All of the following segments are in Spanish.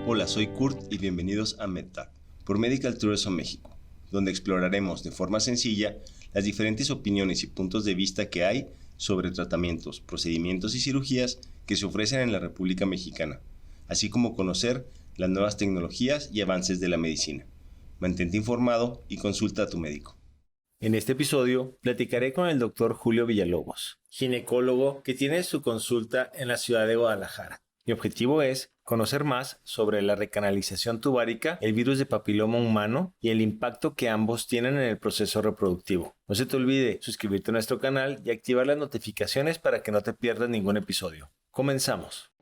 Hola, soy Kurt y bienvenidos a MedTalk por Medical Tourism México, donde exploraremos de forma sencilla las diferentes opiniones y puntos de vista que hay sobre tratamientos, procedimientos y cirugías que se ofrecen en la República Mexicana, así como conocer las nuevas tecnologías y avances de la medicina. Mantente informado y consulta a tu médico. En este episodio platicaré con el Dr. Julio Villalobos, ginecólogo que tiene su consulta en la ciudad de Guadalajara. Mi objetivo es conocer más sobre la recanalización tubárica, el virus de papiloma humano y el impacto que ambos tienen en el proceso reproductivo. No se te olvide suscribirte a nuestro canal y activar las notificaciones para que no te pierdas ningún episodio. Comenzamos.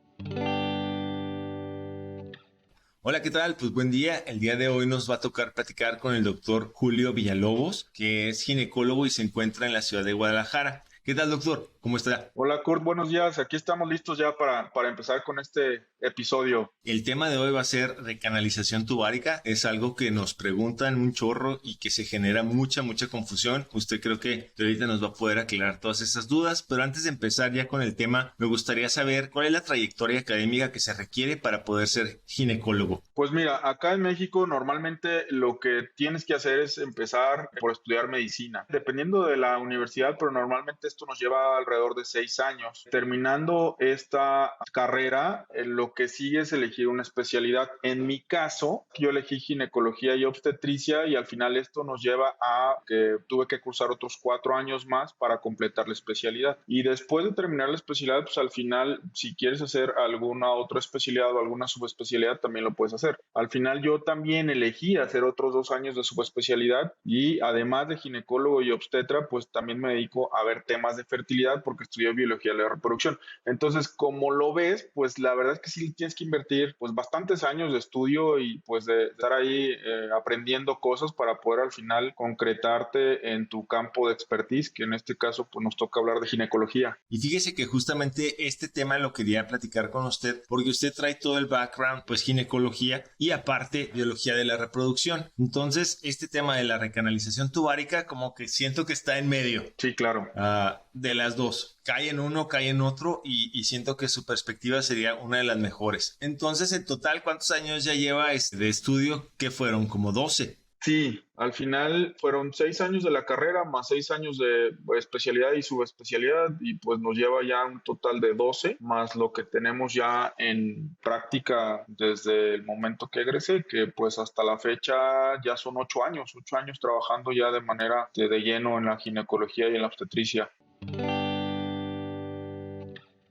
Hola, ¿qué tal? Pues buen día. El día de hoy nos va a tocar platicar con el doctor Julio Villalobos, que es ginecólogo y se encuentra en la ciudad de Guadalajara. ¿Qué tal, doctor? ¿Cómo está? Hola Kurt, buenos días. Aquí estamos listos ya para empezar con este episodio. El tema de hoy va a ser recanalización tubárica. Es algo que nos preguntan un chorro y que se genera mucha confusión. Usted creo que ahorita nos va a poder aclarar todas esas dudas, pero antes de empezar ya con el tema, me gustaría saber cuál es la trayectoria académica que se requiere para poder ser ginecólogo. Pues mira, acá en México normalmente lo que tienes que hacer es empezar por estudiar medicina, dependiendo de la universidad, pero normalmente esto nos lleva alrededor de 6 años. Terminando esta carrera, lo que sigue es elegir una especialidad. En mi caso, yo elegí ginecología y obstetricia y al final esto nos lleva a que tuve que cursar otros 4 años más para completar la especialidad. Y después de terminar la especialidad, pues al final, si quieres hacer alguna otra especialidad o alguna subespecialidad, también lo puedes hacer. Al final yo también elegí hacer otros 2 años de subespecialidad y además de ginecólogo y obstetra, pues también me dedico a ver temas de fertilidad porque estudié biología de la reproducción. Entonces, como lo ves, pues la verdad es que sí tienes que invertir pues bastantes años de estudio y pues de estar ahí aprendiendo cosas para poder al final concretarte en tu campo de expertise, que en este caso pues nos toca hablar de ginecología. Y fíjese que justamente este tema lo quería platicar con usted porque usted trae todo el background, pues ginecología y aparte biología de la reproducción. Entonces, este tema de la recanalización tubárica como que siento que está en medio. Sí, claro. De las dos. Cae en uno, cae en otro y siento que su perspectiva sería una de las mejores. Entonces, en total, ¿cuántos años ya lleva de estudio? ¿Qué fueron? ¿Como 12? Sí, al final fueron 6 años de la carrera más 6 años de especialidad y subespecialidad y pues nos lleva ya un total de 12 más lo que tenemos ya en práctica desde el momento que egresé, que pues hasta la fecha ya son 8 años trabajando ya de manera de lleno en la ginecología y en la obstetricia.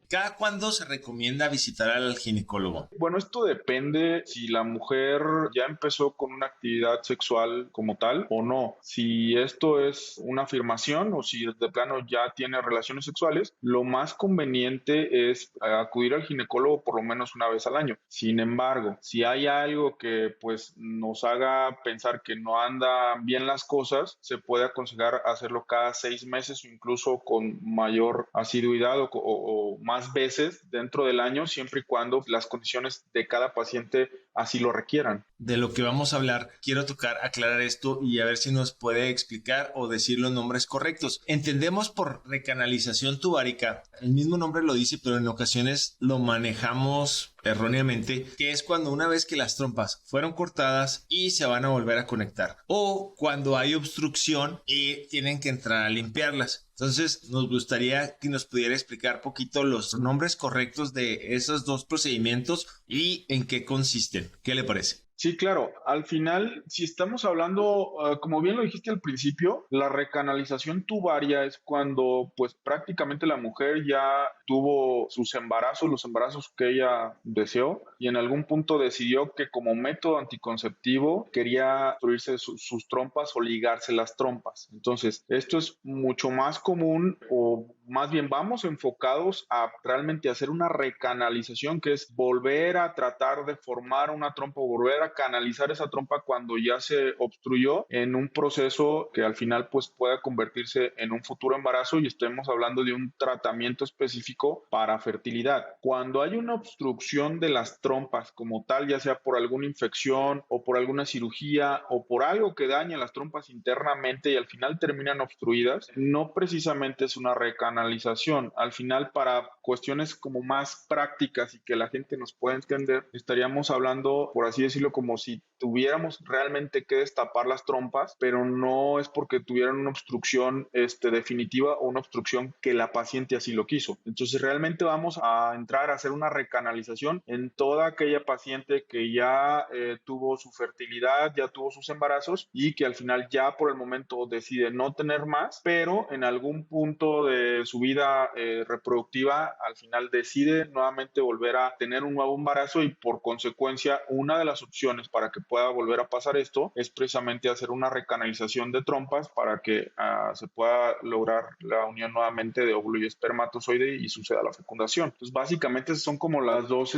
¿Cada cuándo se recomienda visitar al ginecólogo? Bueno, esto depende si la mujer ya empezó con una actividad sexual como tal o no. Si esto es una afirmación o si de plano ya tiene relaciones sexuales, lo más conveniente es acudir al ginecólogo por lo menos una vez al año. Sin embargo, si hay algo que pues nos haga pensar que no andan bien las cosas, se puede aconsejar hacerlo cada 6 meses o incluso con mayor asiduidad o más veces dentro del año, siempre y cuando las condiciones de cada paciente así lo requieran. De lo que vamos a hablar, quiero aclarar esto y a ver si nos puede explicar o decir los nombres correctos. Entendemos por recanalización tubárica, el mismo nombre lo dice, pero en ocasiones lo manejamos erróneamente, que es cuando una vez que las trompas fueron cortadas y se van a volver a conectar, o cuando hay obstrucción y tienen que entrar a limpiarlas. Entonces, nos gustaría que nos pudiera explicar poquito los nombres correctos de esos dos procedimientos y en qué consisten. ¿Qué le parece? Sí, claro. Al final, si estamos hablando, como bien lo dijiste al principio, la recanalización tubaria es cuando pues prácticamente la mujer ya tuvo sus embarazos, los embarazos que ella deseó y en algún punto decidió que como método anticonceptivo quería destruirse sus trompas o ligarse las trompas. Entonces, esto es mucho más común o más bien vamos enfocados a realmente hacer una recanalización, que es volver a tratar de formar una trompa o volver a canalizar esa trompa cuando ya se obstruyó en un proceso que al final pues pueda convertirse en un futuro embarazo y estemos hablando de un tratamiento específico para fertilidad. Cuando hay una obstrucción de las trompas como tal, ya sea por alguna infección o por alguna cirugía o por algo que daña las trompas internamente y al final terminan obstruidas, no precisamente es una recanalización recanalización. Al final, para cuestiones como más prácticas y que la gente nos pueda entender, estaríamos hablando, por así decirlo, como si tuviéramos realmente que destapar las trompas, pero no es porque tuvieran una obstrucción definitiva o una obstrucción que la paciente así lo quiso. Entonces, realmente vamos a entrar a hacer una recanalización en toda aquella paciente que ya tuvo su fertilidad, ya tuvo sus embarazos y que al final ya por el momento decide no tener más, pero en algún punto de su vida reproductiva al final decide nuevamente volver a tener un nuevo embarazo y por consecuencia una de las opciones para que pueda volver a pasar esto es precisamente hacer una recanalización de trompas para que se pueda lograr la unión nuevamente de óvulo y espermatozoide y suceda la fecundación. Entonces básicamente son como las dos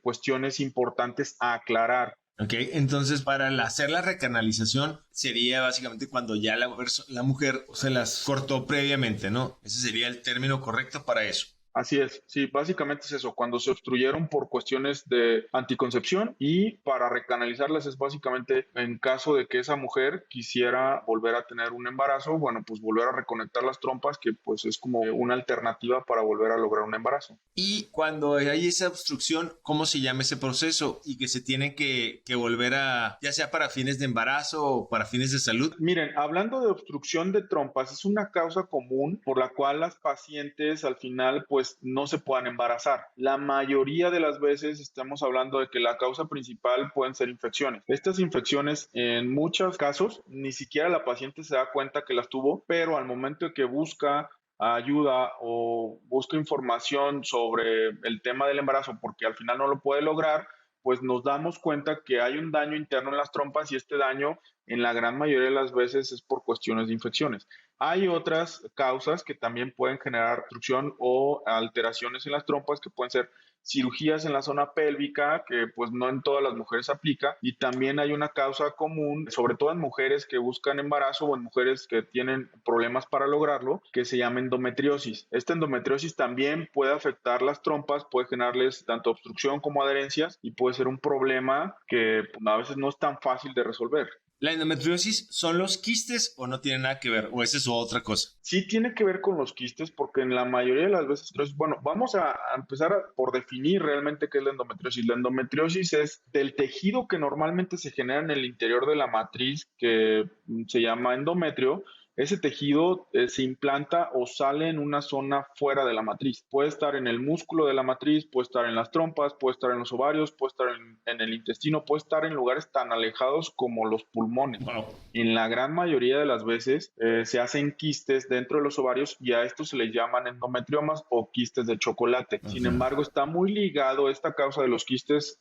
cuestiones importantes a aclarar. Ok, entonces para hacer la recanalización sería básicamente cuando ya la mujer se las cortó previamente, ¿no? Ese sería el término correcto para eso. Así es, sí, básicamente es eso, cuando se obstruyeron por cuestiones de anticoncepción y para recanalizarlas es básicamente en caso de que esa mujer quisiera volver a tener un embarazo, bueno, pues volver a reconectar las trompas, que pues es como una alternativa para volver a lograr un embarazo. Y cuando hay esa obstrucción, ¿cómo se llama ese proceso? Y que se tiene que volver a, ya sea para fines de embarazo o para fines de salud. Miren, hablando de obstrucción de trompas, es una causa común por la cual las pacientes al final pues no se puedan embarazar. La mayoría de las veces estamos hablando de que la causa principal pueden ser infecciones. Estas infecciones en muchos casos ni siquiera la paciente se da cuenta que las tuvo, pero al momento de que busca ayuda o busca información sobre el tema del embarazo porque al final no lo puede lograr, pues nos damos cuenta que hay un daño interno en las trompas y este daño en la gran mayoría de las veces es por cuestiones de infecciones. Hay otras causas que también pueden generar obstrucción o alteraciones en las trompas que pueden ser cirugías en la zona pélvica, que pues no en todas las mujeres aplica, y también hay una causa común, sobre todo en mujeres que buscan embarazo o en mujeres que tienen problemas para lograrlo, que se llama endometriosis. Esta endometriosis también puede afectar las trompas, puede generarles tanto obstrucción como adherencias y puede ser un problema que pues, a veces no es tan fácil de resolver. ¿La endometriosis son los quistes o no tiene nada que ver? ¿O esa es otra cosa? Sí tiene que ver con los quistes porque en la mayoría de las veces, bueno, vamos a empezar por definir realmente qué es la endometriosis. La endometriosis es del tejido que normalmente se genera en el interior de la matriz que se llama endometrio. Ese tejido se implanta o sale en una zona fuera de la matriz. Puede estar en el músculo de la matriz, puede estar en las trompas, puede estar en los ovarios, puede estar en el intestino, puede estar en lugares tan alejados como los pulmones. Wow. En la gran mayoría de las veces se hacen quistes dentro de los ovarios y a estos se les llaman endometriomas o quistes de chocolate. Uh-huh. Sin embargo, está muy ligado esta causa de los quistes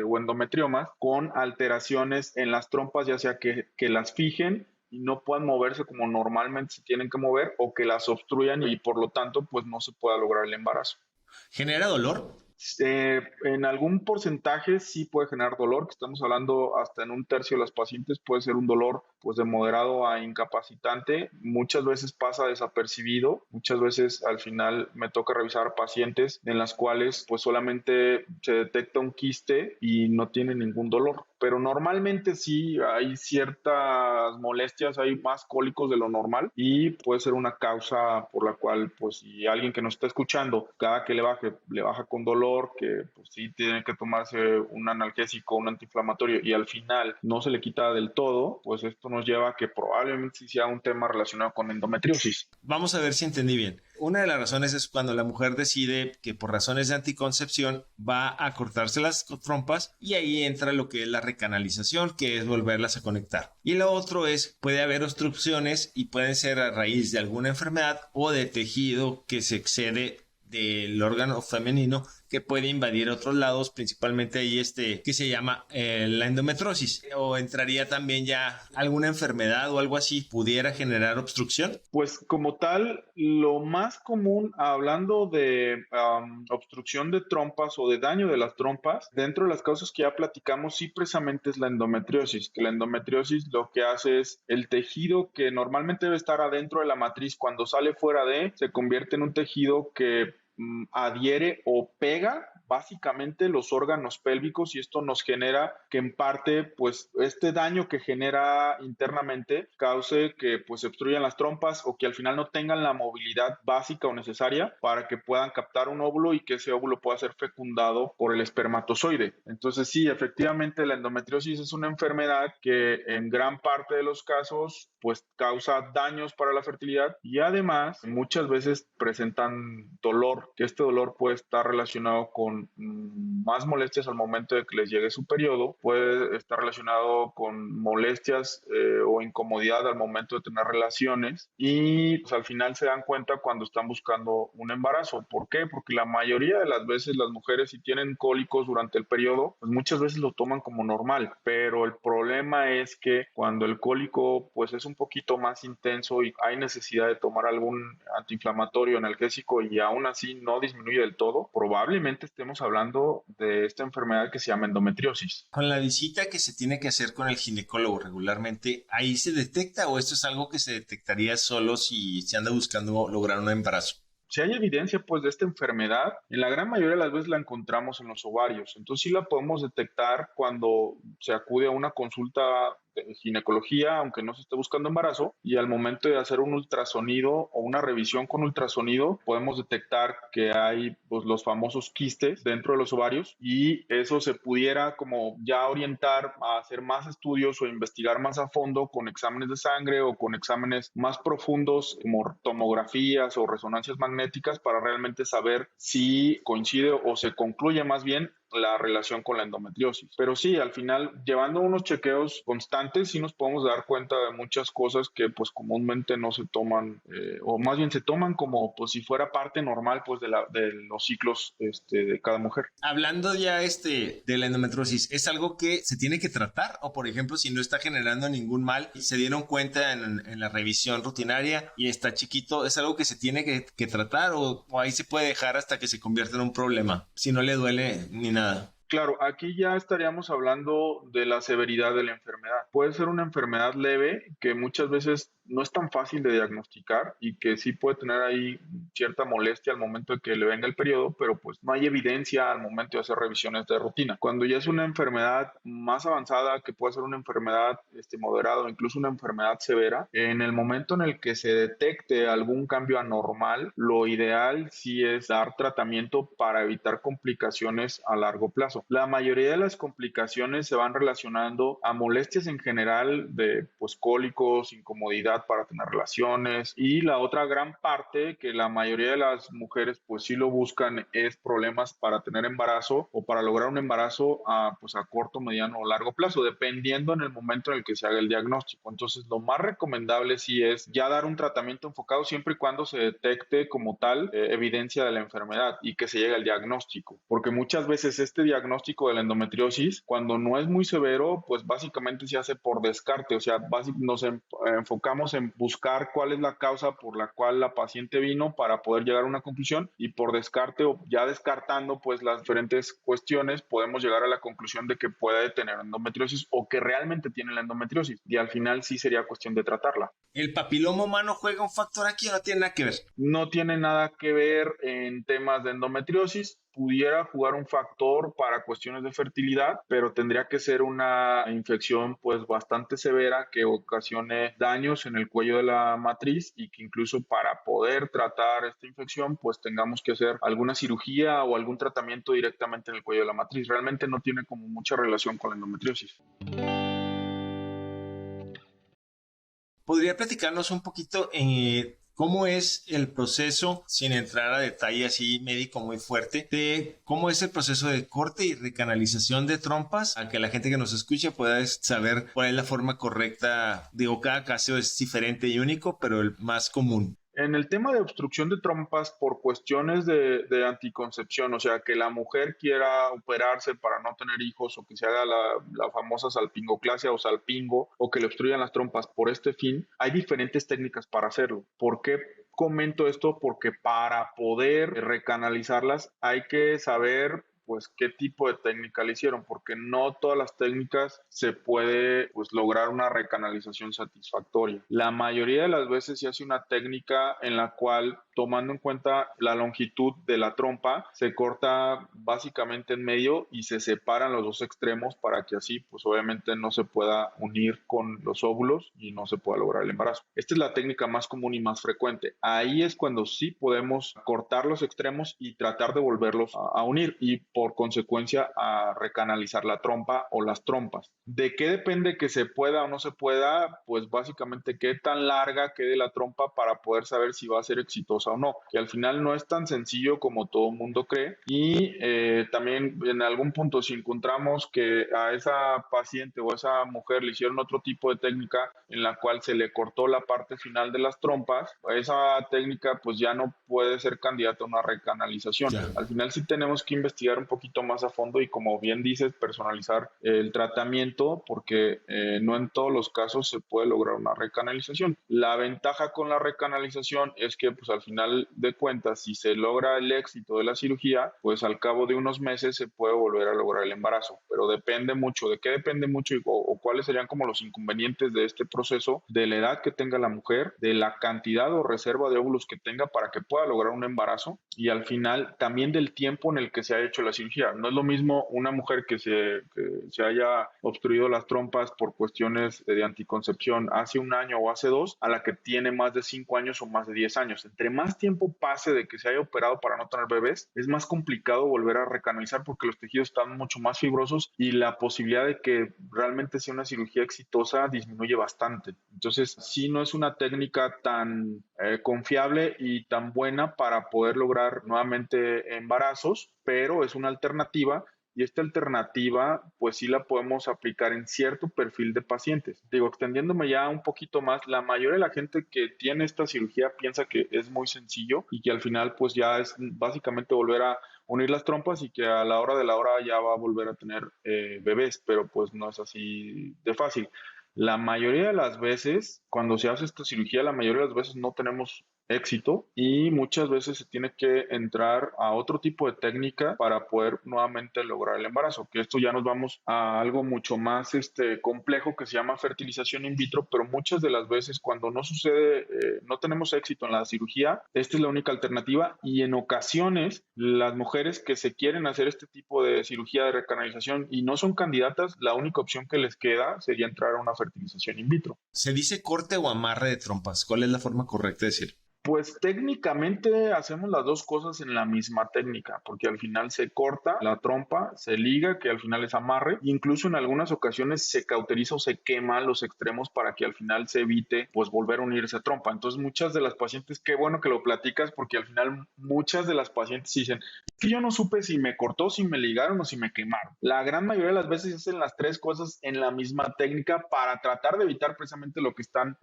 o endometriomas con alteraciones en las trompas, ya sea que las fijen y no puedan moverse como normalmente se tienen que mover o que las obstruyan y por lo tanto pues no se pueda lograr el embarazo. ¿Genera dolor? En algún porcentaje sí puede generar dolor, que estamos hablando hasta en un tercio de las pacientes puede ser un dolor pues de moderado a incapacitante. Muchas veces pasa desapercibido, muchas veces al final me toca revisar pacientes en las cuales pues solamente se detecta un quiste y no tiene ningún dolor. Pero normalmente sí hay ciertas molestias, hay más cólicos de lo normal y puede ser una causa por la cual, pues, si alguien que nos está escuchando, cada que le baja con dolor, que pues sí tiene que tomarse un analgésico, un antiinflamatorio y al final no se le quita del todo, pues esto nos lleva a que probablemente sí sea un tema relacionado con endometriosis. Vamos a ver si entendí bien. Una de las razones es cuando la mujer decide que por razones de anticoncepción va a cortarse las trompas y ahí entra lo que es la recanalización, que es volverlas a conectar. Y lo otro es, puede haber obstrucciones y pueden ser a raíz de alguna enfermedad o de tejido que se excede del órgano femenino que puede invadir otros lados, principalmente ahí que se llama la endometriosis. O entraría también ya alguna enfermedad o algo así, pudiera generar obstrucción. Pues como tal, lo más común, hablando de obstrucción de trompas o de daño de las trompas, dentro de las causas que ya platicamos, sí precisamente es la endometriosis, que la endometriosis lo que hace es el tejido que normalmente debe estar adentro de la matriz, cuando sale fuera se convierte en un tejido que adhiere o pega básicamente los órganos pélvicos, y esto nos genera que en parte pues este daño que genera internamente cause que pues se obstruyan las trompas o que al final no tengan la movilidad básica o necesaria para que puedan captar un óvulo y que ese óvulo pueda ser fecundado por el espermatozoide. Entonces sí, efectivamente la endometriosis es una enfermedad que en gran parte de los casos pues causa daños para la fertilidad y además muchas veces presentan dolor, que este dolor puede estar relacionado con más molestias al momento de que les llegue su periodo, puede estar relacionado con molestias o incomodidad al momento de tener relaciones y pues, al final se dan cuenta cuando están buscando un embarazo. ¿Por qué? Porque la mayoría de las veces las mujeres si tienen cólicos durante el periodo, pues muchas veces lo toman como normal, pero el problema es que cuando el cólico pues es un poquito más intenso y hay necesidad de tomar algún antiinflamatorio analgésico y aún así no disminuye del todo, probablemente estemos hablando de esta enfermedad que se llama endometriosis. Con la visita que se tiene que hacer con el ginecólogo regularmente, ¿ahí se detecta o esto es algo que se detectaría solo si se anda buscando lograr un embarazo? Si hay evidencia pues de esta enfermedad, en la gran mayoría de las veces la encontramos en los ovarios. Entonces sí la podemos detectar cuando se acude a una consulta de ginecología, aunque no se esté buscando embarazo, y al momento de hacer un ultrasonido o una revisión con ultrasonido, podemos detectar que hay pues, los famosos quistes dentro de los ovarios y eso se pudiera como ya orientar a hacer más estudios o investigar más a fondo con exámenes de sangre o con exámenes más profundos como tomografías o resonancias magnéticas para realmente saber si coincide o se concluye más bien la relación con la endometriosis. Pero sí, al final, llevando unos chequeos constantes, sí nos podemos dar cuenta de muchas cosas que pues comúnmente no se toman, o más bien se toman como pues si fuera parte normal pues de los ciclos de cada mujer. Hablando ya de la endometriosis, ¿es algo que se tiene que tratar? O por ejemplo, si no está generando ningún mal y se dieron cuenta en la revisión rutinaria y está chiquito, ¿es algo que se tiene que tratar o ahí se puede dejar hasta que se convierta en un problema? Si no le duele ni nada. Claro, aquí ya estaríamos hablando de la severidad de la enfermedad. Puede ser una enfermedad leve que muchas veces no es tan fácil de diagnosticar y que sí puede tener ahí cierta molestia al momento de que le venga el periodo, pero pues no hay evidencia al momento de hacer revisiones de rutina. Cuando ya es una enfermedad más avanzada, que puede ser una enfermedad moderada o incluso una enfermedad severa, en el momento en el que se detecte algún cambio anormal, lo ideal sí es dar tratamiento para evitar complicaciones a largo plazo. La mayoría de las complicaciones se van relacionando a molestias en general de pues cólicos, incomodidad para tener relaciones y la otra gran parte que la mayoría de las mujeres pues sí lo buscan es problemas para tener embarazo o para lograr un embarazo pues a corto, mediano o largo plazo, dependiendo en el momento en el que se haga el diagnóstico. Entonces lo más recomendable sí es ya dar un tratamiento enfocado siempre y cuando se detecte como tal evidencia de la enfermedad y que se llegue al diagnóstico, porque muchas veces este diagnóstico de la endometriosis cuando no es muy severo pues básicamente se hace por descarte, o sea, nos enfocamos en buscar cuál es la causa por la cual la paciente vino para poder llegar a una conclusión y por descarte o ya descartando pues las diferentes cuestiones podemos llegar a la conclusión de que puede tener endometriosis o que realmente tiene la endometriosis y al final sí sería cuestión de tratarla. ¿El papiloma humano juega un factor aquí o no tiene nada que ver? No tiene nada que ver en temas de endometriosis, pudiera jugar un factor para cuestiones de fertilidad, pero tendría que ser una infección pues bastante severa que ocasione daños en el cuello de la matriz y que incluso para poder tratar esta infección pues tengamos que hacer alguna cirugía o algún tratamiento directamente en el cuello de la matriz. Realmente no tiene como mucha relación con la endometriosis. ¿Podría platicarnos un poquito cómo es el proceso, sin entrar a detalle así médico muy fuerte, de cómo es el proceso de corte y recanalización de trompas, a que la gente que nos escuche pueda saber cuál es la forma correcta? Digo, cada caso es diferente y único, pero el más común. En el tema de obstrucción de trompas por cuestiones de anticoncepción, o sea, que la mujer quiera operarse para no tener hijos o que se haga la famosa salpingoclasia o salpingo o que le obstruyan las trompas por este fin, hay diferentes técnicas para hacerlo. ¿Por qué comento esto? Porque para poder recanalizarlas hay que saber pues qué tipo de técnica le hicieron, porque no todas las técnicas se puede pues lograr una recanalización satisfactoria. La mayoría de las veces se hace una técnica en la cual, tomando en cuenta la longitud de la trompa, se corta básicamente en medio y se separan los dos extremos para que así pues obviamente no se pueda unir con los óvulos y no se pueda lograr el embarazo. Esta es la técnica más común y más frecuente. Ahí es cuando sí podemos cortar los extremos y tratar de volverlos a unir y por consecuencia a recanalizar la trompa o las trompas. ¿De qué depende que se pueda o no se pueda? Pues básicamente qué tan larga quede la trompa para poder saber si va a ser exitosa o no, que al final no es tan sencillo como todo el mundo cree. Y también en algún punto si encontramos que a esa paciente o a esa mujer le hicieron otro tipo de técnica en la cual se le cortó la parte final de las trompas, esa técnica pues ya no puede ser candidata a una recanalización. Ya. Al final sí tenemos que investigar un poquito más a fondo y, como bien dices, personalizar el tratamiento, porque no en todos los casos se puede lograr una recanalización. La ventaja con la recanalización es que pues al final de cuentas, si se logra el éxito de la cirugía, pues al cabo de unos meses se puede volver a lograr el embarazo, pero depende mucho. ¿De qué depende mucho o cuáles serían como los inconvenientes de este proceso? De la edad que tenga la mujer, de la cantidad o reserva de óvulos que tenga para que pueda lograr un embarazo, y al final también del tiempo en el que se ha hecho la cirugía. No es lo mismo una mujer que se haya obstruido las trompas por cuestiones de anticoncepción hace un año o hace dos, a la que tiene más de 5 años o más de 10 años. Entre más tiempo pase de que se haya operado para no tener bebés, es más complicado volver a recanalizar porque los tejidos están mucho más fibrosos y la posibilidad de que realmente sea una cirugía exitosa disminuye bastante. Entonces, sí, no es una técnica tan confiable y tan buena para poder lograr nuevamente embarazos, pero es una alternativa. Y esta alternativa, pues sí la podemos aplicar en cierto perfil de pacientes. Digo, extendiéndome ya un poquito más, la mayoría de la gente que tiene esta cirugía piensa que es muy sencillo y que al final pues ya es básicamente volver a unir las trompas y que a la hora de la hora ya va a volver a tener bebés, pero pues no es así de fácil. La mayoría de las veces, cuando se hace esta cirugía, la mayoría de las veces no tenemos éxito y muchas veces se tiene que entrar a otro tipo de técnica para poder nuevamente lograr el embarazo, que esto ya nos vamos a algo mucho más complejo que se llama fertilización in vitro, pero muchas de las veces cuando no sucede, no tenemos éxito en la cirugía, esta es la única alternativa y en ocasiones las mujeres que se quieren hacer este tipo de cirugía de recanalización y no son candidatas, la única opción que les queda sería entrar a una fertilización in vitro. ¿Se dice corte o amarre de trompas? ¿Cuál es la forma correcta de decir? Pues técnicamente hacemos las dos cosas en la misma técnica, porque al final se corta la trompa, se liga, que al final es amarre, incluso en algunas ocasiones se cauteriza o se quema los extremos para que al final se evite pues volver a unirse a trompa. Entonces muchas de las pacientes, qué bueno que lo platicas, porque al final muchas de las pacientes dicen, que yo no supe si me cortó, si me ligaron o si me quemaron. La gran mayoría de las veces hacen las tres cosas en la misma técnica para tratar de evitar precisamente lo que están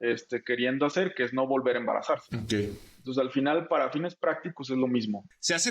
queriendo hacer, que es no volver a embarazarse. Okay. Entonces, al final, para fines prácticos es lo mismo. ¿Se hace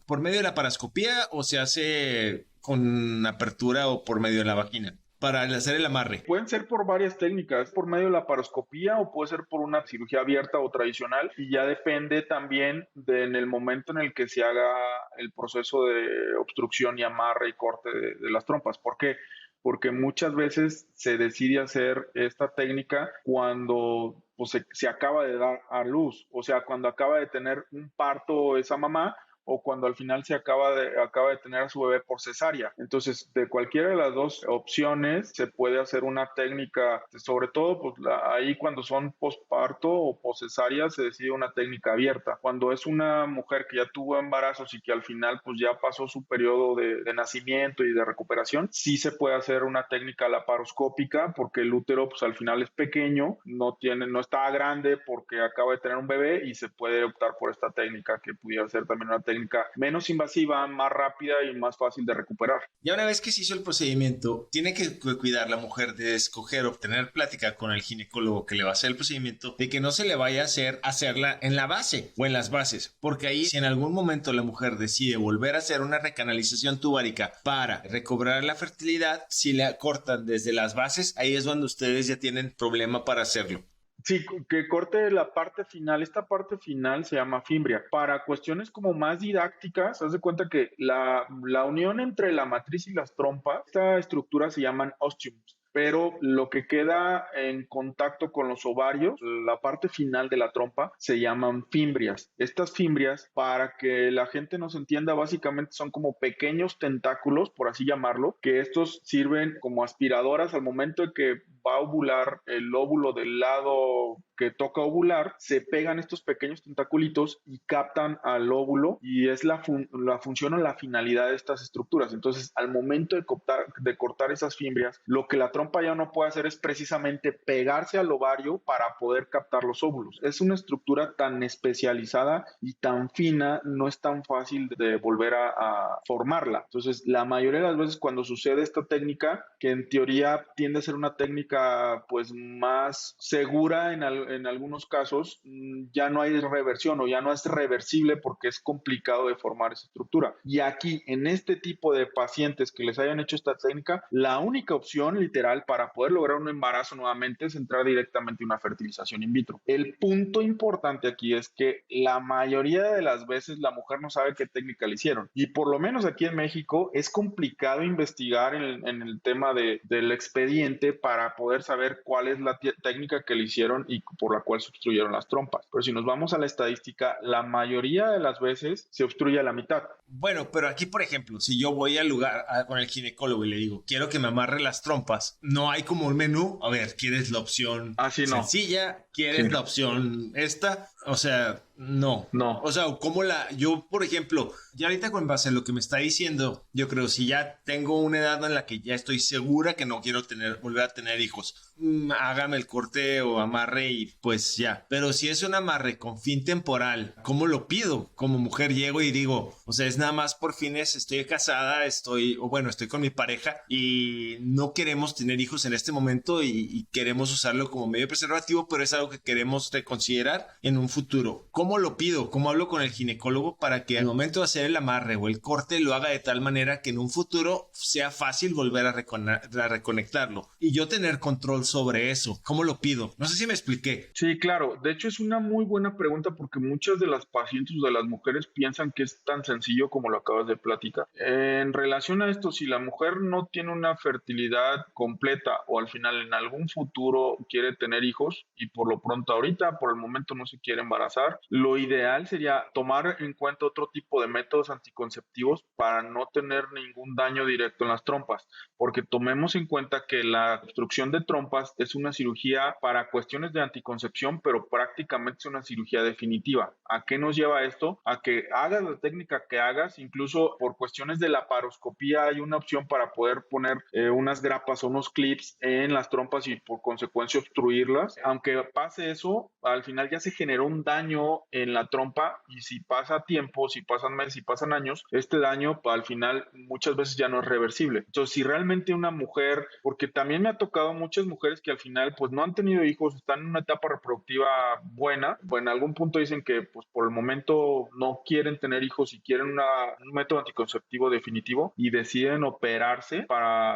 por medio de la paroscopía o se hace con apertura o por medio de la vagina para hacer el amarre? Pueden ser por varias técnicas, por medio de la paroscopía o puede ser por una cirugía abierta o tradicional, y ya depende también en el momento en el que se haga el proceso de obstrucción y amarre y corte de las trompas. ¿Por qué? Porque muchas veces se decide hacer esta técnica cuando pues, se acaba de dar a luz, o sea, cuando acaba de tener un parto esa mamá o cuando al final se acaba de tener a su bebé por cesárea. Entonces, de cualquiera de las dos opciones se puede hacer una técnica, sobre todo pues, ahí cuando son posparto o poscesárea se decide una técnica abierta. Cuando es una mujer que ya tuvo embarazos y que al final pues ya pasó su periodo de nacimiento y de recuperación, sí se puede hacer una técnica laparoscópica porque el útero pues al final es pequeño, no está grande porque acaba de tener un bebé y se puede optar por esta técnica que pudiera ser también una técnica menos invasiva, más rápida y más fácil de recuperar. Ya una vez que se hizo el procedimiento, tiene que cuidar la mujer de escoger, obtener plática con el ginecólogo que le va a hacer el procedimiento, de que no se le vaya a hacerla en la base o en las bases, porque ahí si en algún momento la mujer decide volver a hacer una recanalización tubárica para recobrar la fertilidad, si la cortan desde las bases, ahí es donde ustedes ya tienen problema para hacerlo. Sí, que corte la parte final. Esta parte final se llama fimbria. Para cuestiones como más didácticas, haz de cuenta que la unión entre la matriz y las trompas, esta estructura se llaman ostiums. Pero lo que queda en contacto con los ovarios, la parte final de la trompa, se llaman fimbrias. Estas fimbrias, para que la gente nos entienda, básicamente son como pequeños tentáculos, por así llamarlo, que estos sirven como aspiradoras al momento de que va a ovular el óvulo del lado que toca ovular, se pegan estos pequeños tentaculitos y captan al óvulo y es la función o la finalidad de estas estructuras. Entonces, al momento de cortar esas fimbrias, lo que la trompa ya no puede hacer es precisamente pegarse al ovario para poder captar los óvulos. Es una estructura tan especializada y tan fina, no es tan fácil de volver a formarla. Entonces, la mayoría de las veces cuando sucede esta técnica, que en teoría tiende a ser una técnica pues más segura en algunos casos, ya no hay reversión o ya no es reversible porque es complicado de formar esa estructura. Y aquí, en este tipo de pacientes que les hayan hecho esta técnica, la única opción literal para poder lograr un embarazo nuevamente es entrar directamente a una fertilización in vitro. El punto importante aquí es que la mayoría de las veces la mujer no sabe qué técnica le hicieron. Y por lo menos aquí en México es complicado investigar en el tema del expediente para poder saber cuál es la técnica que le hicieron y por la cual se obstruyeron las trompas. Pero si nos vamos a la estadística, la mayoría de las veces se obstruye a la mitad. Bueno, pero aquí, por ejemplo, si yo voy al lugar con el ginecólogo y le digo, quiero que me amarre las trompas, no hay como un menú. A ver, ¿quieres la opción Así no. sencilla? Sí. ¿Quieres la opción esta? O sea, no. No. O sea, como yo, por ejemplo, ya ahorita con base a lo que me está diciendo, yo creo si ya tengo una edad en la que ya estoy segura que no quiero volver a tener hijos, hágame el corte o amarre y pues ya. Pero si es un amarre con fin temporal, ¿cómo lo pido? Como mujer llego y digo, o sea, es nada más por fines, estoy casada, estoy con mi pareja y no queremos tener hijos en este momento y queremos usarlo como medio preservativo, pero es algo que queremos reconsiderar en un futuro. ¿Cómo lo pido? ¿Cómo hablo con el ginecólogo para que al momento de hacer el amarre o el corte lo haga de tal manera que en un futuro sea fácil volver a reconectarlo y yo tener control sobre eso? ¿Cómo lo pido? No sé si me expliqué. Sí, claro. De hecho, es una muy buena pregunta porque muchas de las pacientes o de las mujeres piensan que es tan sencillo como lo acabas de platicar. En relación a esto, si la mujer no tiene una fertilidad completa o al final en algún futuro quiere tener hijos y por lo pronto ahorita, por el momento no se quiere embarazar, lo ideal sería tomar en cuenta otro tipo de métodos anticonceptivos para no tener ningún daño directo en las trompas, porque tomemos en cuenta que la obstrucción de trompas es una cirugía para cuestiones de anticoncepción, pero prácticamente es una cirugía definitiva. ¿A qué nos lleva esto? A que hagas la técnica que hagas, incluso por cuestiones de laparoscopía hay una opción para poder poner unas grapas o unos clips en las trompas y por consecuencia obstruirlas. Aunque pase eso, al final ya se generó un daño en la trompa y si pasa tiempo, si pasan meses, si pasan años, este daño al final muchas veces ya no es reversible. Entonces, si realmente una mujer, porque también me ha tocado muchas mujeres que al final pues no han tenido hijos, están en una etapa reproductiva buena, en algún punto dicen que pues por el momento no quieren tener hijos y quieren un método anticonceptivo definitivo y deciden operarse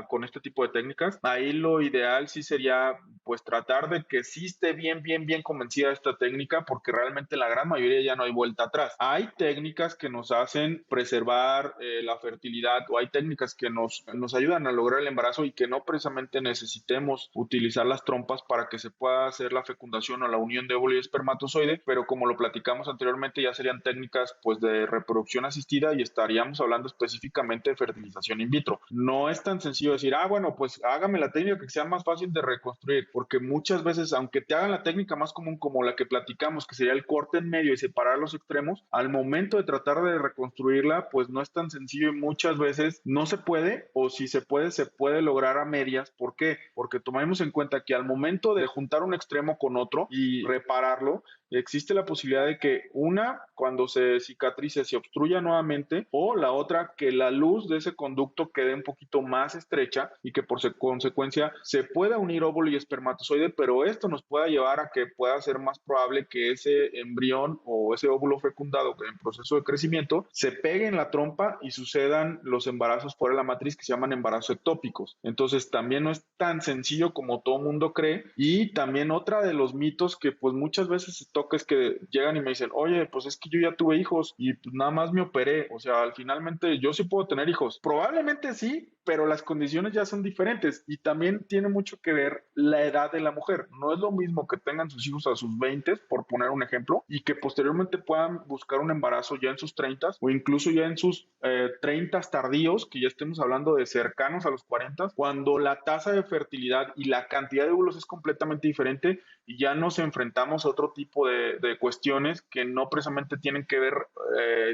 con este tipo de técnicas, ahí lo ideal sí sería pues tratar de que sí esté bien convencida de esta técnica porque realmente la gran mayoría ya no hay vuelta atrás. Hay técnicas que nos hacen preservar la fertilidad o hay técnicas que nos ayudan a lograr el embarazo y que no precisamente necesitemos utilizar las trompas para que se pueda hacer la fecundación o la unión de óvulo y espermatozoide, pero como lo platicamos anteriormente ya serían técnicas pues de reproducción asistida y estaríamos hablando específicamente de fertilización in vitro. No es tan sencillo decir, bueno, pues hágame la técnica que sea más fácil de reconstruir, porque muchas veces, aunque te hagan la técnica más común como la que platicamos, que sería el corte en medio y separar los extremos, al momento de tratar de reconstruirla, pues no es tan sencillo y muchas veces no se puede, o si se puede lograr a medias. ¿Por qué? Porque tomemos en cuenta que al momento de juntar un extremo con otro y repararlo, existe la posibilidad de que una, cuando se cicatrice, se obstruya nuevamente, o la otra, que la luz de ese conducto quede un poquito más estrecha y que por consecuencia se pueda unir óvulo y espermatozoide, pero esto nos pueda llevar a que pueda ser más probable que ese embrión o ese óvulo fecundado en proceso de crecimiento se pegue en la trompa y sucedan los embarazos fuera de la matriz que se llaman embarazos ectópicos. Entonces también no es tan sencillo como todo mundo cree. Y también otra de los mitos que pues muchas veces se toca es que llegan y me dicen, oye, pues es que yo ya tuve hijos y pues nada más me operé, o sea, finalmente yo sí puedo tener hijos. Probablemente sí, pero las condiciones ya son diferentes y también tiene mucho que ver la edad de la mujer. No es lo mismo que tengan sus hijos a sus 20, por poner un ejemplo, y que posteriormente puedan buscar un embarazo ya en sus 30 o incluso ya en sus 30 tardíos, que ya estemos hablando de cercanos a los 40, cuando la tasa de fertilidad y la cantidad de óvulos es completamente diferente y ya nos enfrentamos a otro tipo de cuestiones que no precisamente tienen que ver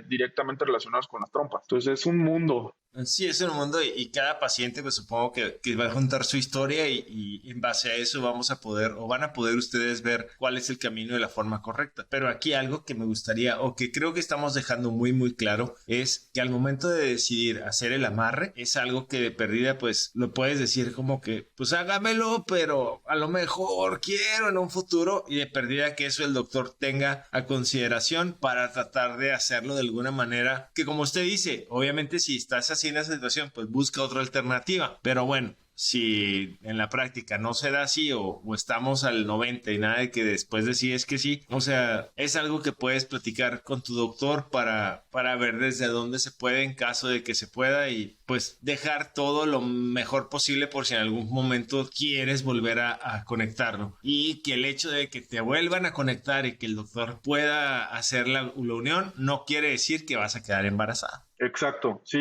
directamente relacionadas con las trompas. Entonces es un mundo. Sí, es un mundo y cada paciente pues supongo que va a contar su historia y en base a eso vamos a poder o van a poder ustedes ver cuál es el camino de la forma correcta. Pero aquí algo que me gustaría o que creo que estamos dejando muy muy claro es que al momento de decidir hacer el amarre es algo que de perdida pues lo puedes decir como que pues hágamelo, pero a lo mejor quiero en un futuro y de perdida que eso el doctor tenga a consideración para tratar de hacerlo de alguna manera que como usted dice, obviamente si estás así en esa situación, pues busca otra alternativa. Pero bueno, si en la práctica no se da así o estamos al 90 y nada de que después decides que sí, o sea, es algo que puedes platicar con tu doctor para ver desde dónde se puede en caso de que se pueda y pues dejar todo lo mejor posible por si en algún momento quieres volver a conectarlo. Y que el hecho de que te vuelvan a conectar y que el doctor pueda hacer la unión no quiere decir que vas a quedar embarazada. Exacto, sí,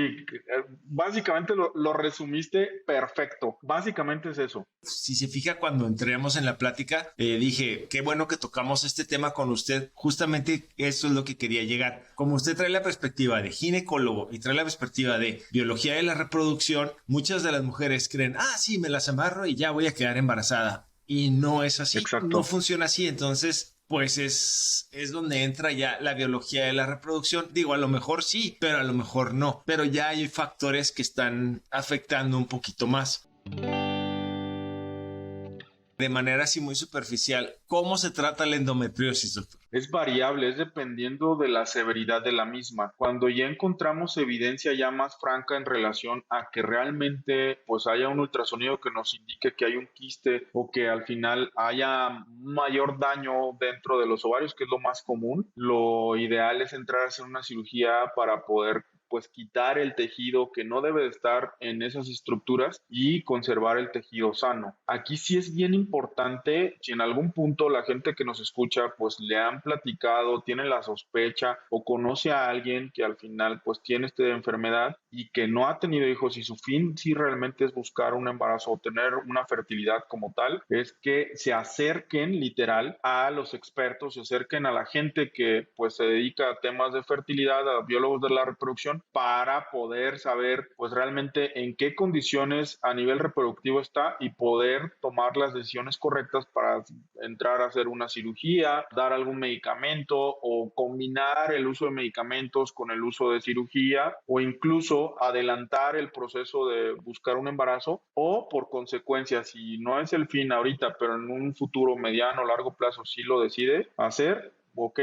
básicamente lo resumiste perfecto, básicamente es eso. Si se fija cuando entremos en la plática, dije, qué bueno que tocamos este tema con usted, justamente eso es lo que quería llegar. Como usted trae la perspectiva de ginecólogo y trae la perspectiva de biología de la reproducción, muchas de las mujeres creen, sí, me las amarro y ya voy a quedar embarazada. Y no es así, Exacto. No funciona así, entonces pues es donde entra ya la biología de la reproducción. Digo, a lo mejor sí, pero a lo mejor no. Pero ya hay factores que están afectando un poquito más. De manera así muy superficial, ¿cómo se trata la endometriosis, doctor? Es variable, es dependiendo de la severidad de la misma. Cuando ya encontramos evidencia ya más franca en relación a que realmente pues haya un ultrasonido que nos indique que hay un quiste o que al final haya mayor daño dentro de los ovarios, que es lo más común, lo ideal es entrar a hacer una cirugía para poder pues quitar el tejido que no debe de estar en esas estructuras y conservar el tejido sano. Aquí sí es bien importante, si en algún punto la gente que nos escucha pues le han platicado, tiene la sospecha o conoce a alguien que al final pues tiene esta enfermedad y que no ha tenido hijos y su fin sí realmente es buscar un embarazo o tener una fertilidad como tal, es que se acerquen literal a los expertos, se acerquen a la gente que pues se dedica a temas de fertilidad, a biólogos de la reproducción, para poder saber pues realmente en qué condiciones a nivel reproductivo está y poder tomar las decisiones correctas para entrar a hacer una cirugía, dar algún medicamento o combinar el uso de medicamentos con el uso de cirugía o incluso adelantar el proceso de buscar un embarazo o por consecuencia si no es el fin ahorita pero en un futuro mediano o largo plazo sí lo decide hacer,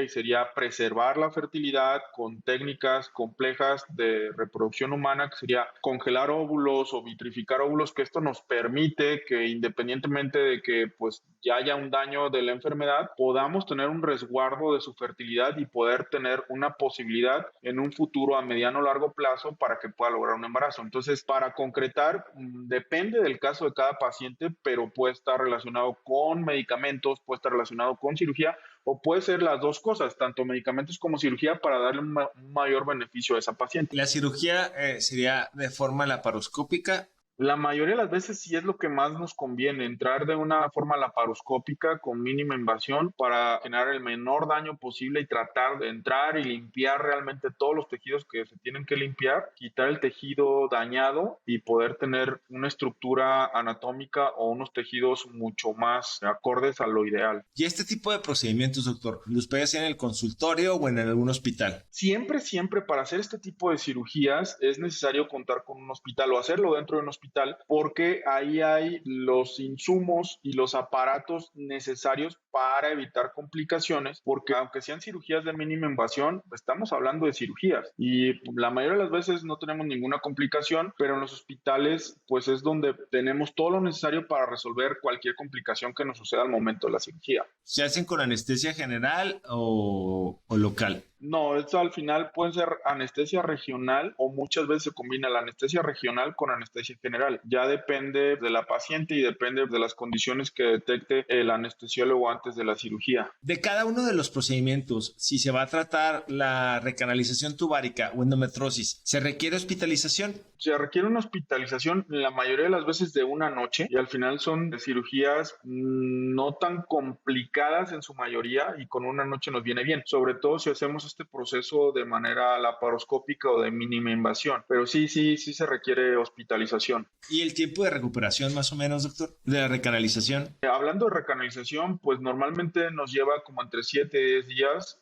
sería preservar la fertilidad con técnicas complejas de reproducción humana, que sería congelar óvulos o vitrificar óvulos, que esto nos permite que independientemente de que pues ya haya un daño de la enfermedad, podamos tener un resguardo de su fertilidad y poder tener una posibilidad en un futuro a mediano o largo plazo para que pueda lograr un embarazo. Entonces, para concretar, depende del caso de cada paciente, pero puede estar relacionado con medicamentos, puede estar relacionado con cirugía, o puede ser las dos cosas, tanto medicamentos como cirugía para darle un mayor beneficio a esa paciente. La cirugía sería de forma laparoscópica. La mayoría de las veces sí es lo que más nos conviene, entrar de una forma laparoscópica con mínima invasión para generar el menor daño posible y tratar de entrar y limpiar realmente todos los tejidos que se tienen que limpiar, quitar el tejido dañado y poder tener una estructura anatómica o unos tejidos mucho más acordes a lo ideal. ¿Y este tipo de procedimientos, doctor, los puede hacer en el consultorio o en algún hospital? Siempre para hacer este tipo de cirugías es necesario contar con un hospital o hacerlo dentro de un hospital porque ahí hay los insumos y los aparatos necesarios para evitar complicaciones, porque aunque sean cirugías de mínima invasión, estamos hablando de cirugías y la mayoría de las veces no tenemos ninguna complicación, pero en los hospitales pues es donde tenemos todo lo necesario para resolver cualquier complicación que nos suceda al momento de la cirugía. ¿Se hacen con anestesia general o local? No, esto al final puede ser anestesia regional o muchas veces se combina la anestesia regional con anestesia general. Ya depende de la paciente y depende de las condiciones que detecte el anestesiólogo antes de la cirugía. De cada uno de los procedimientos, si se va a tratar la recanalización tubárica o endometriosis, ¿se requiere hospitalización? Se requiere una hospitalización la mayoría de las veces de una noche y al final son cirugías no tan complicadas en su mayoría y con una noche nos viene bien, sobre todo si hacemos este proceso de manera laparoscópica o de mínima invasión, pero sí se requiere hospitalización. ¿Y el tiempo de recuperación más o menos, doctor, de la recanalización? Hablando de recanalización, pues normalmente nos lleva como entre 7 y 10 días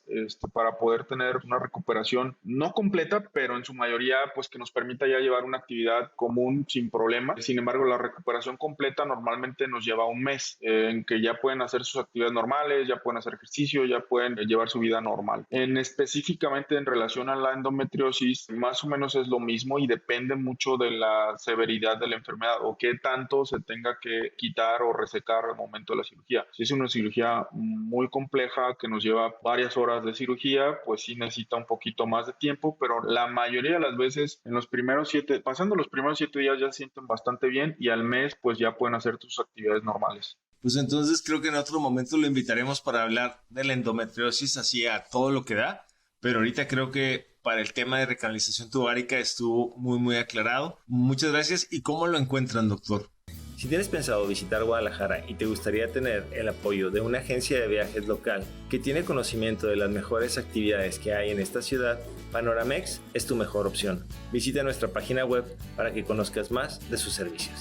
para poder tener una recuperación no completa, pero en su mayoría pues que nos permita ya llevar una actividad común sin problema. Sin embargo, la recuperación completa normalmente nos lleva un mes en que ya pueden hacer sus actividades normales, ya pueden hacer ejercicio, ya pueden llevar su vida normal. Específicamente en relación a la endometriosis, más o menos es lo mismo y depende mucho de la severidad de la enfermedad o qué tanto se tenga que quitar o resecar al momento de la cirugía. Si es una cirugía muy compleja que nos lleva varias horas de cirugía, pues sí necesita un poquito más de tiempo, pero la mayoría de las veces pasando los primeros 7 días ya se sienten bastante bien y al mes pues ya pueden hacer sus actividades normales. Pues entonces creo que en otro momento lo invitaremos para hablar de la endometriosis así a todo lo que da, pero ahorita creo que para el tema de recanalización tubárica estuvo muy aclarado. Muchas gracias. ¿Y cómo lo encuentran, doctor? Si tienes pensado visitar Guadalajara y te gustaría tener el apoyo de una agencia de viajes local que tiene conocimiento de las mejores actividades que hay en esta ciudad, Panoramex es tu mejor opción. Visita nuestra página web para que conozcas más de sus servicios.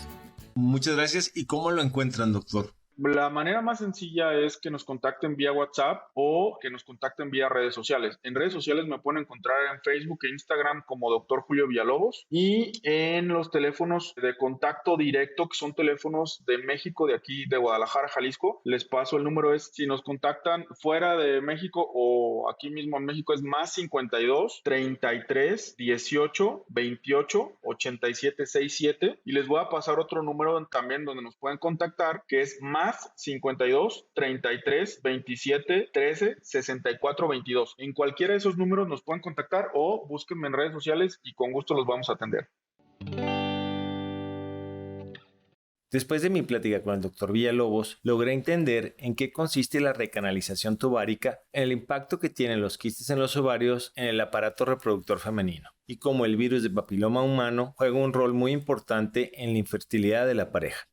Muchas gracias. ¿Y cómo lo encuentran, doctor? La manera más sencilla es que nos contacten vía WhatsApp o que nos contacten vía redes sociales. En redes sociales me pueden encontrar en Facebook e Instagram como Dr. Julio Villalobos y en los teléfonos de contacto directo, que son teléfonos de México, de aquí, de Guadalajara, Jalisco. Les paso el número, si nos contactan fuera de México o aquí mismo en México es más 52 33 18 28 87 67 y les voy a pasar otro número también donde nos pueden contactar que es más 52 33 27 13 64 22. En cualquiera de esos números nos pueden contactar o búsquenme en redes sociales y con gusto los vamos a atender. Después de mi plática con el Dr. Villalobos, logré entender en qué consiste la recanalización tubárica, el impacto que tienen los quistes en los ovarios en el aparato reproductor femenino y cómo el virus de papiloma humano juega un rol muy importante en la infertilidad de la pareja.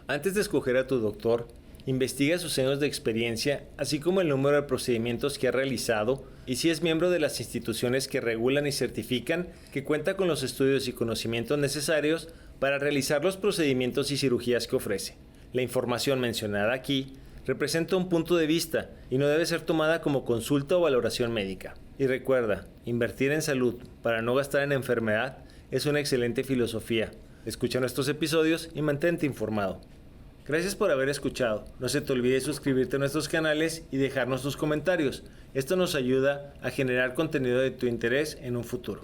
Antes de escoger a tu doctor, investiga sus años de experiencia, así como el número de procedimientos que ha realizado y si es miembro de las instituciones que regulan y certifican que cuenta con los estudios y conocimientos necesarios para realizar los procedimientos y cirugías que ofrece. La información mencionada aquí representa un punto de vista y no debe ser tomada como consulta o valoración médica. Y recuerda, invertir en salud para no gastar en enfermedad es una excelente filosofía. Escucha nuestros episodios y mantente informado. Gracias por haber escuchado. No se te olvide suscribirte a nuestros canales y dejarnos tus comentarios. Esto nos ayuda a generar contenido de tu interés en un futuro.